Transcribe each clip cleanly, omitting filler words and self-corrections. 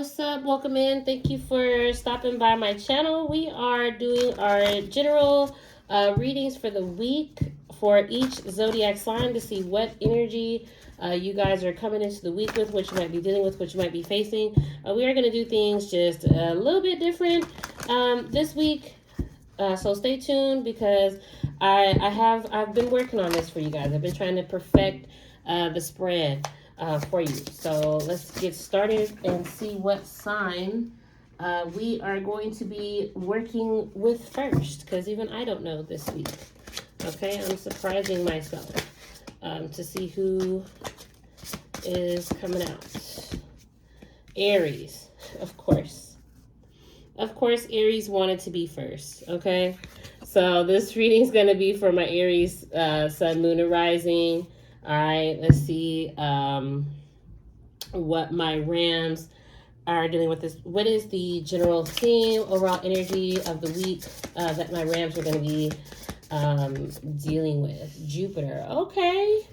What's up? Welcome in. Thank you for stopping by my channel. We are doing our general readings for the week for each zodiac sign to see what energy you guys are coming into the week with, what you might be dealing with, what you might be facing. We are going to do things just a little bit different this week. So stay tuned because I've been working on this for you guys. I've been trying to perfect the spread for you. So let's get started and see what sign we are going to be working with first, because even I don't know this week. Okay, I'm surprising myself to see who is coming out. Aries, of course. Of course, Aries wanted to be first, okay? So this reading is going to be for my Aries sun, moon, and rising. All right, let's see what my Rams are dealing with this. What is the general theme, overall energy of the week that my Rams are going to be dealing with? Jupiter. Okay.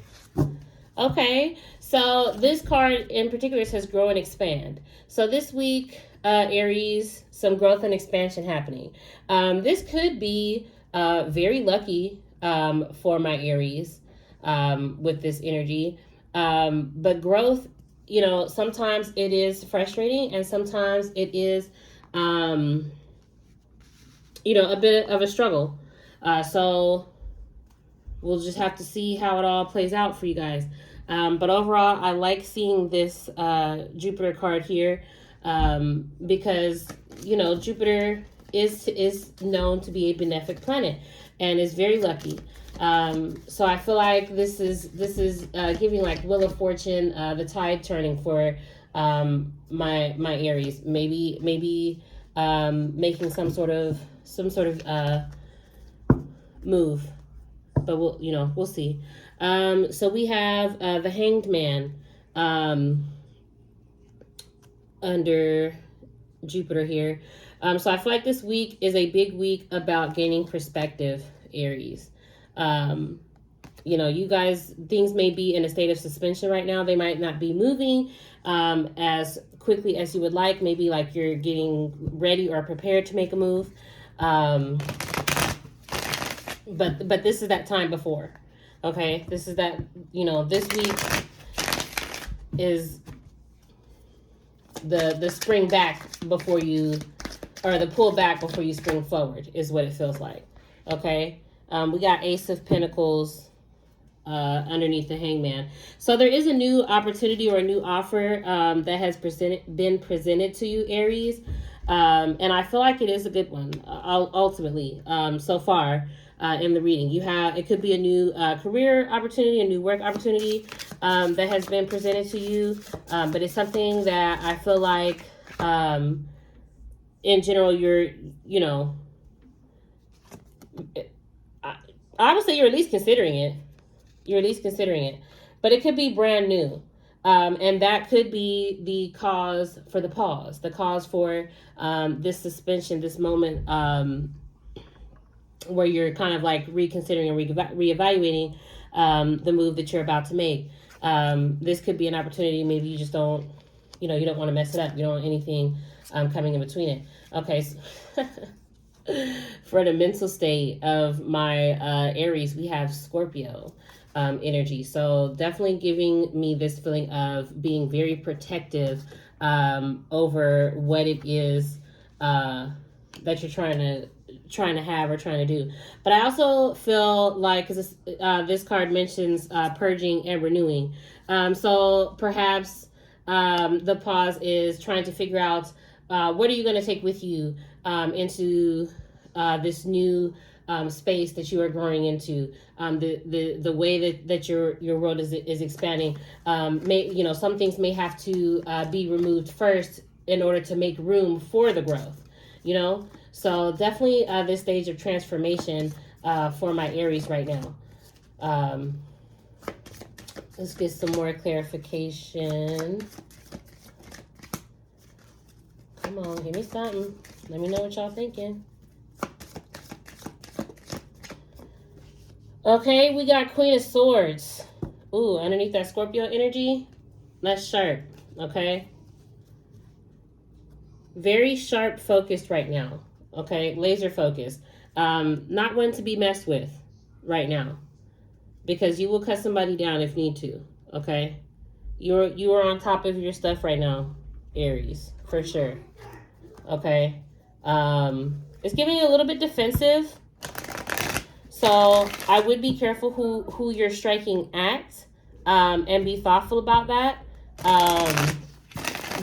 Okay. So this card in particular says grow and expand. So this week, Aries, some growth and expansion happening. This could be very lucky for my Aries with this energy. But growth, you know, sometimes it is frustrating and sometimes it is, you know, a bit of a struggle. So we'll just have to see how it all plays out for you guys. But overall, I like seeing this Jupiter card here because, you know, Jupiter is known to be a benefic planet and is very lucky. So I feel like this is giving like Wheel of Fortune, the tide turning for my Aries. Maybe making some sort of move, but we'll see. So we have the Hanged Man under Jupiter here. So I feel like this week is a big week about gaining perspective, Aries. You know, you guys, things may be in a state of suspension right now. They might not be moving as quickly as you would like. Maybe like you're getting ready or prepared to make a move. But this is that time before. Okay, this is that, you know, this week is the spring back before you, or the pull back before you spring forward is what it feels like. Okay, we got Ace of Pentacles underneath the Hangman. So there is a new opportunity or a new offer that has been presented to you, Aries, and I feel like it is a good one ultimately so far. In the reading, it could be a new career opportunity, a new work opportunity that has been presented to you, but it's something that I feel like in general you know, I would say you're at least considering it, but it could be brand new. And that could be the cause for the pause, for this suspension, this moment where you're kind of like reconsidering and reevaluating the move that you're about to make. This could be an opportunity. Maybe you just don't, you don't want to mess it up. You don't want anything coming in between it. Okay. So for the mental state of my Aries, we have Scorpio energy. So definitely giving me this feeling of being very protective over what it is that you're trying to have or trying to do. But I also feel like, because this card mentions purging and renewing. So perhaps the pause is trying to figure out what are you going to take with you into this new space that you are growing into, the way that your world is expanding. Some things may have to be removed first in order to make room for the growth. So definitely this stage of transformation for my Aries right now. Let's get some more clarification. Come on, give me something. Let me know what y'all thinking. Okay, we got Queen of Swords. Ooh, underneath that Scorpio energy, that's sharp, okay? very sharp focused right now. Okay, laser focused. Not one to be messed with right now, because you will cut somebody down if need to. Okay, you are on top of your stuff right now, Aries, for sure. Okay, it's giving you a little bit defensive, so I would be careful who you're striking at, and be thoughtful about that.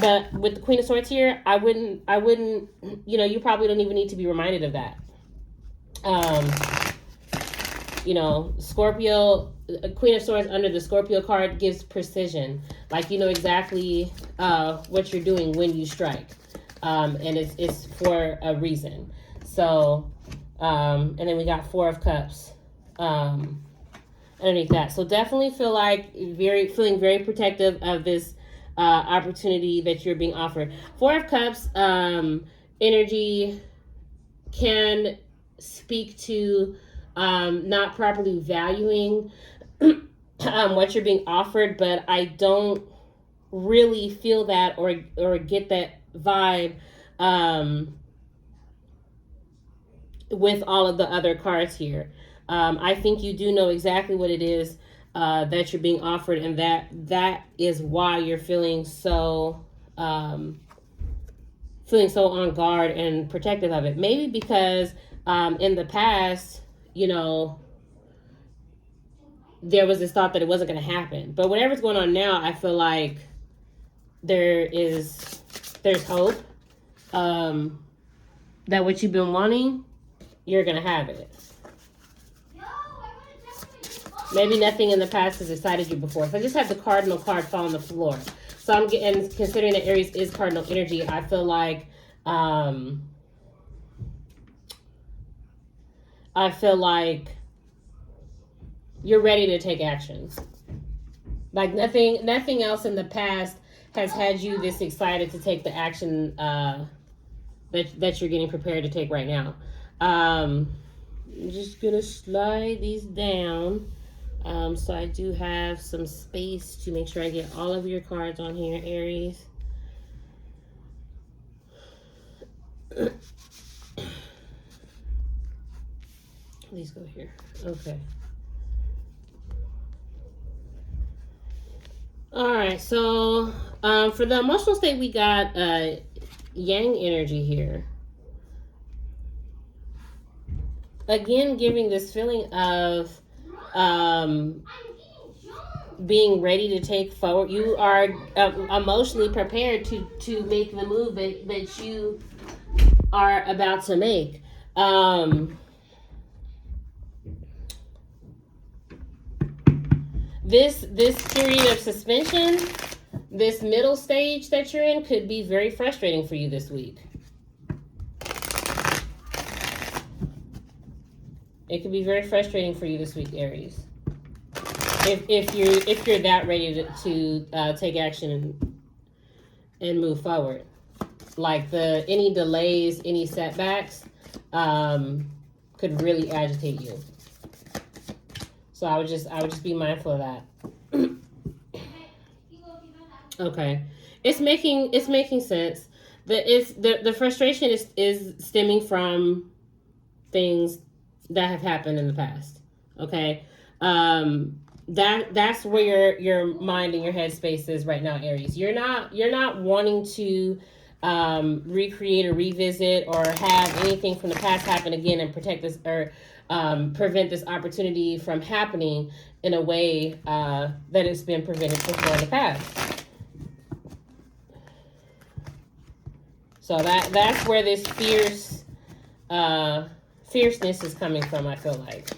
But with the Queen of Swords here, I wouldn't, you probably don't even need to be reminded of that. Scorpio, Queen of Swords under the Scorpio card gives precision. Like, you know exactly what you're doing when you strike. And it's for a reason. So, and then we got Four of Cups underneath that. So definitely feel like feeling very protective of this opportunity that you're being offered. Four of Cups energy can speak to not properly valuing what you're being offered, but I don't really feel that or get that vibe with all of the other cards here. I think you do know exactly what it is that you're being offered, and that is why you're feeling so on guard and protective of it. Maybe because in the past, there was this thought that it wasn't going to happen. But whatever's going on now, I feel like there's hope that what you've been wanting, you're going to have it. Maybe nothing in the past has excited you before. So I just have the Cardinal card fall on the floor. So I'm getting, considering that Aries is Cardinal energy, I feel like you're ready to take action. Like nothing else in the past has had you this excited to take the action that you're getting prepared to take right now. I'm just gonna slide these down. So I do have some space to make sure I get all of your cards on here, Aries. These go here. Okay. All right. So for the emotional state, we got Yang energy here. Again, giving this feeling of being ready to take forward. You are emotionally prepared to make the move that you are about to make. This period of suspension, this middle stage that you're in, could be very frustrating for you this week. It could be very frustrating for you this week, Aries. If you're that ready to take action and move forward, like any delays, any setbacks, could really agitate you. So I would just be mindful of that. Okay, it's making sense. The frustration is stemming from things that have happened in the past. Okay, that's where your mind and your head space is right now, Aries. You're not wanting to recreate or revisit or have anything from the past happen again and protect this or prevent this opportunity from happening in a way that it's been prevented before in the past. So that's where this fierceness is coming from, I feel like.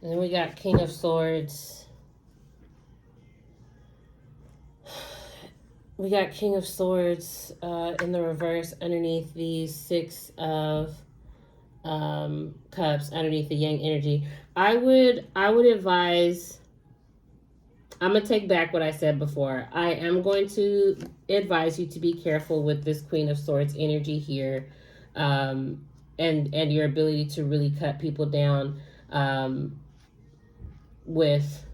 And then we got King of Swords. We got King of Swords in the reverse underneath the Six of Cups, underneath the Yang energy. I would advise, I'm going to take back what I said before. I am going to advise you to be careful with this Queen of Swords energy here, and your ability to really cut people down with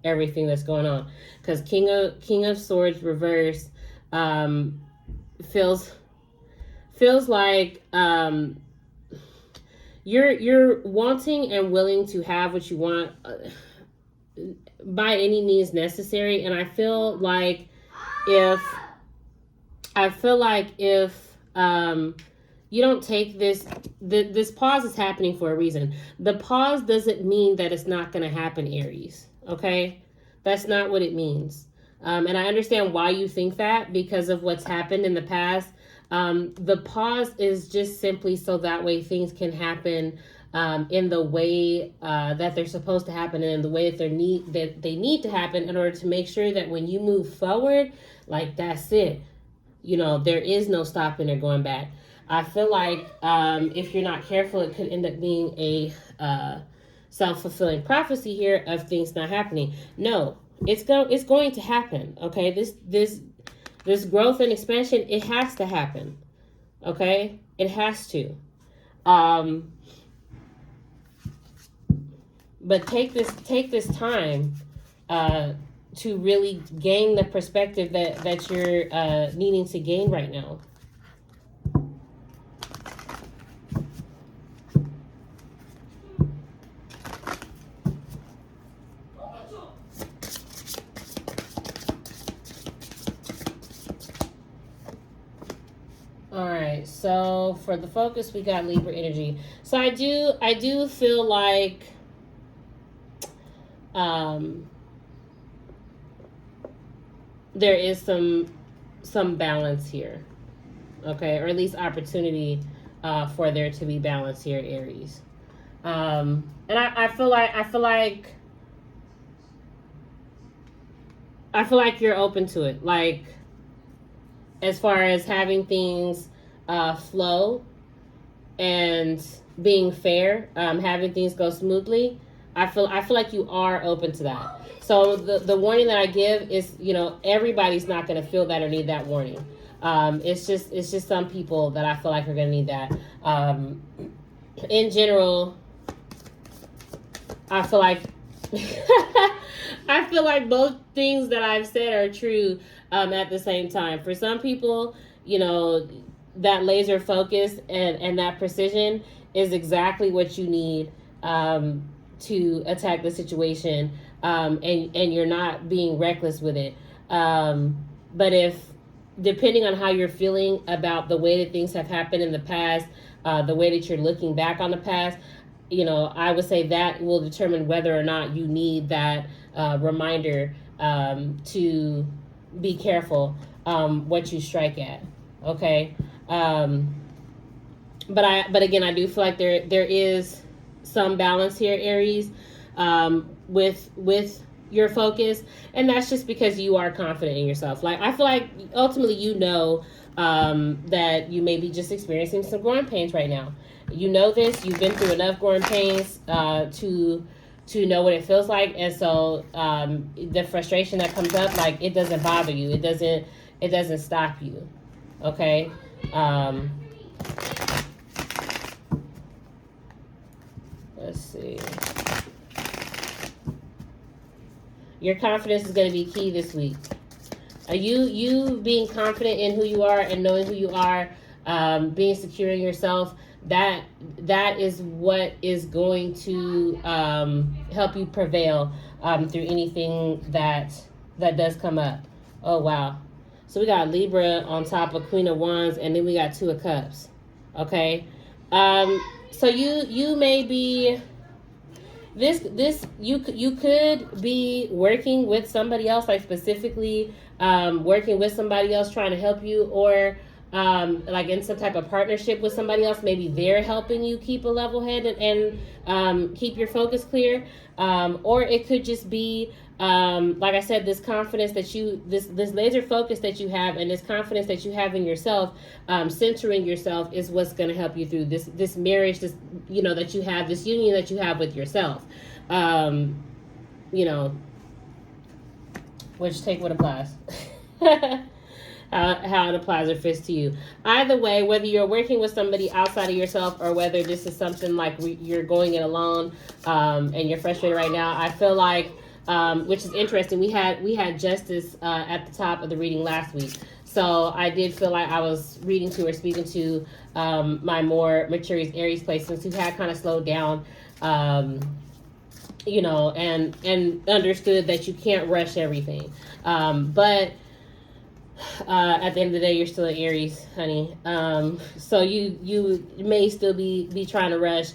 everything that's going on, because King of Swords reverse feels like you're wanting and willing to have what you want by any means necessary. And I feel like if you don't take this pause is happening for a reason. The pause doesn't mean that it's not going to happen, Aries. Okay, that's not what it means. And I understand why you think that, because of what's happened in the past. The pause is just simply so that way things can happen in the way that they're supposed to happen, and in the way that they need to happen, in order to make sure that when you move forward, like, that's it. You know, there is no stopping or going back. I feel like if you're not careful, it could end up being a self-fulfilling prophecy here of things not happening. No, it's going to happen. Okay, this growth and expansion, it has to happen. Okay, it has to. But take this time to really gain the perspective that you're needing to gain right now. All right, so for the focus, we got Libra energy. So I do feel like there is some balance here, okay, or at least opportunity for there to be balance here, Aries. And I feel like you're open to it, like, as far as having things flow and being fair, having things go smoothly. I feel like you are open to that. So the warning that I give is, you know, everybody's not going to feel that or need that warning. It's just some people that I feel like are going to need that. In general, I feel like I feel like both things that I've said are true at the same time. For some people, you know, that laser focus and that precision is exactly what you need to attack the situation, and you're not being reckless with it. But if, depending on how you're feeling about the way that things have happened in the past, the way that you're looking back on the past, you know, I would say that will determine whether or not you need that reminder to be careful what you strike at. Okay. But again, I do feel like there is some balance here, Aries, with your focus, and that's just because you are confident in yourself. Like, I feel like ultimately, you know, that you may be just experiencing some growing pains right now. You know this. You've been through enough growing pains to know what it feels like, and so the frustration that comes up, like, it doesn't bother you. It doesn't stop you. Okay. Let's see. Your confidence is going to be key this week. You being confident in who you are and knowing who you are, being secure in yourself, that is what is going to help you prevail through anything that does come up. Oh, wow. So we got Libra on top of Queen of Wands, and then we got Two of Cups. Okay. So you may be you could be working with somebody else, like specifically working with somebody else trying to help you, or like in some type of partnership with somebody else. Maybe they're helping you keep a level head and keep your focus clear, or it could just be like I said, this confidence that this laser focus that you have, and this confidence that you have in yourself, centering yourself, is what's going to help you through this marriage, this, you know, that you have, this union that you have with yourself. You know, which take what applies. How it applies or fits to you. Either way, whether you're working with somebody outside of yourself, or whether this is something like you're going it alone, and you're frustrated right now, I feel like which is interesting. We had Justice at the top of the reading last week. So I did feel like I was reading to or speaking to my more mature Aries placements who had kind of slowed down, and understood that you can't rush everything. But at the end of the day, you're still an Aries, honey. So you may still be trying to rush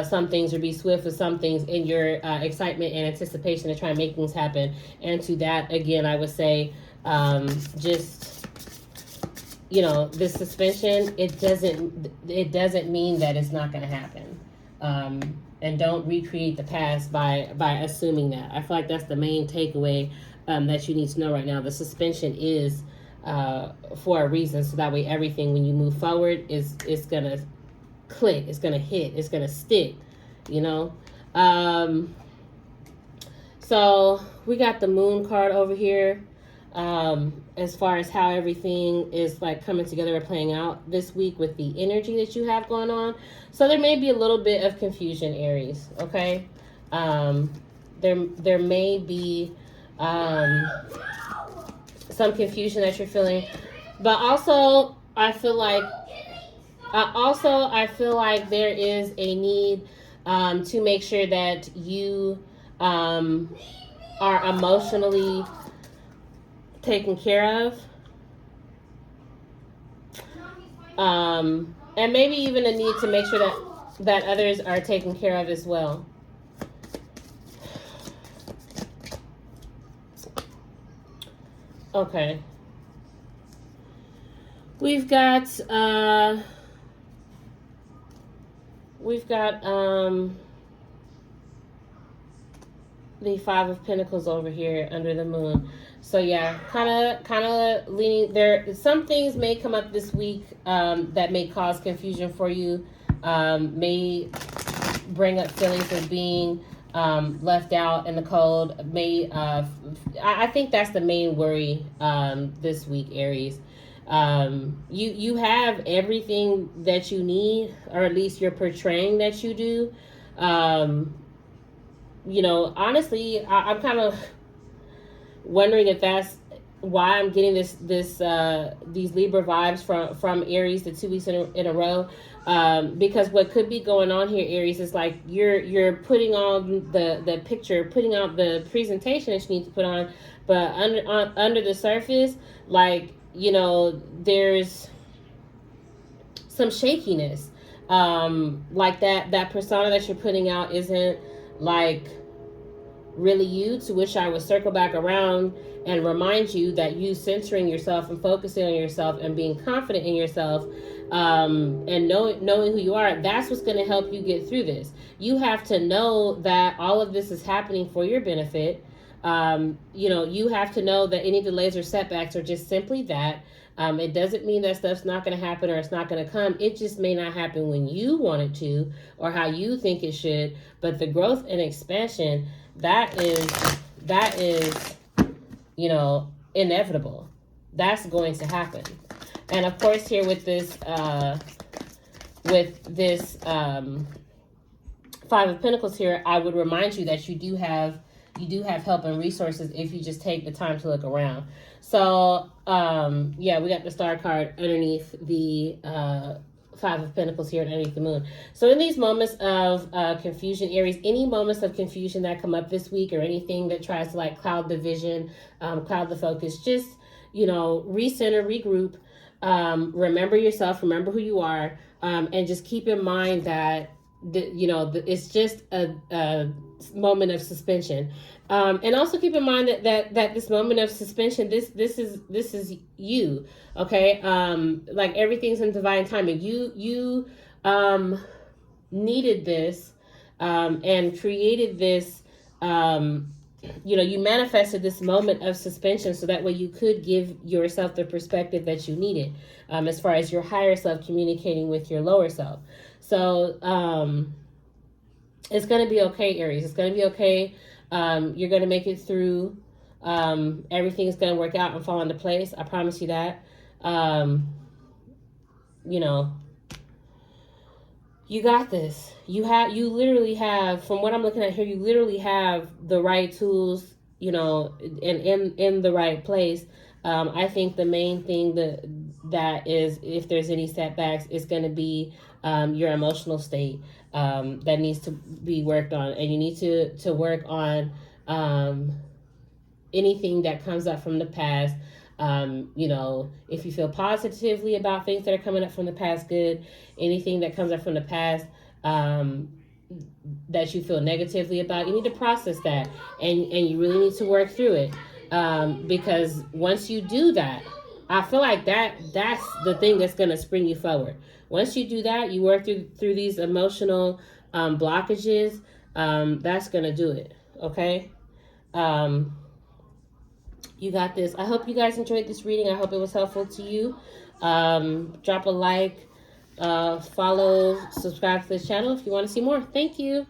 some things or be swift with some things in your excitement and anticipation to try and make things happen. And to that, again, I would say just this suspension, it doesn't mean that it's not going to happen. And don't recreate the past by assuming that. I feel like that's the main takeaway that you need to know right now. The suspension is for a reason, so that way everything when you move forward is gonna click, it's gonna hit, it's gonna stick. So we got the Moon card over here. As far as how everything is like coming together and playing out this week with the energy that you have going on. So there may be a little bit of confusion, Aries, okay? There may be some confusion that you're feeling, but also I feel like there is a need to make sure that you are emotionally taken care of, and maybe even a need to make sure that others are taken care of as well. Okay, we've got the Five of Pentacles over here under the Moon. So yeah, kind of leaning there. Some things may come up this week that may cause confusion for you, may bring up feelings of being left out in the cold. I think that's the main worry this week, Aries. You have everything that you need, or at least you're portraying that you do. Honestly, I'm kind of wondering if that's why I'm getting these Libra vibes from Aries the 2 weeks in a row. Because what could be going on here, Aries, is like you're putting on the picture, putting out the presentation that you need to put on, but under the surface, like, there's some shakiness. Like that persona that you're putting out isn't like really you, to which I would circle back around and remind you that you centering yourself and focusing on yourself and being confident in yourself, and knowing who you are, that's what's going to help you get through this. You have to know that all of this is happening for your benefit. You have to know that any delays or setbacks are just simply that. It doesn't mean that stuff's not going to happen or it's not going to come. It just may not happen when you want it to or how you think it should. But the growth and expansion, that is inevitable. That's going to happen. And of course, here with this Five of Pentacles here, I would remind you that you do have help and resources if you just take the time to look around. So we got the Star card underneath the Five of Pentacles here underneath the Moon. So in these moments of confusion, Aries, any moments of confusion that come up this week or anything that tries to like cloud the vision, cloud the focus, just, recenter, regroup, remember yourself, remember who you are, and just keep in mind that it's just a moment of suspension, and also keep in mind that this moment of suspension, this is you, okay? Like everything's in divine timing. You needed this, and created this. You manifested this moment of suspension so that way you could give yourself the perspective that you needed, as far as your higher self communicating with your lower self. So it's going to be okay, Aries. It's going to be okay. You're going to make it through. Everything's going to work out and fall into place. I promise you that. You got this. You literally have, from what I'm looking at here, you literally have the right tools, and in the right place. I think the main thing that is, if there's any setbacks, is going to be your emotional state, that needs to be worked on, and you need to work on anything that comes up from the past. If you feel positively about things that are coming up from the past, good. Anything that comes up from the past, um, that you feel negatively about, you need to process that, and you really need to work through it, because once you do that, I feel like that's the thing that's going to spring you forward. Once you do that, you work through these emotional blockages, that's going to do it. Okay. um, you got this. I hope you guys enjoyed this reading. I hope it was helpful to you. Drop a like, follow, subscribe to this channel if you want to see more. Thank you.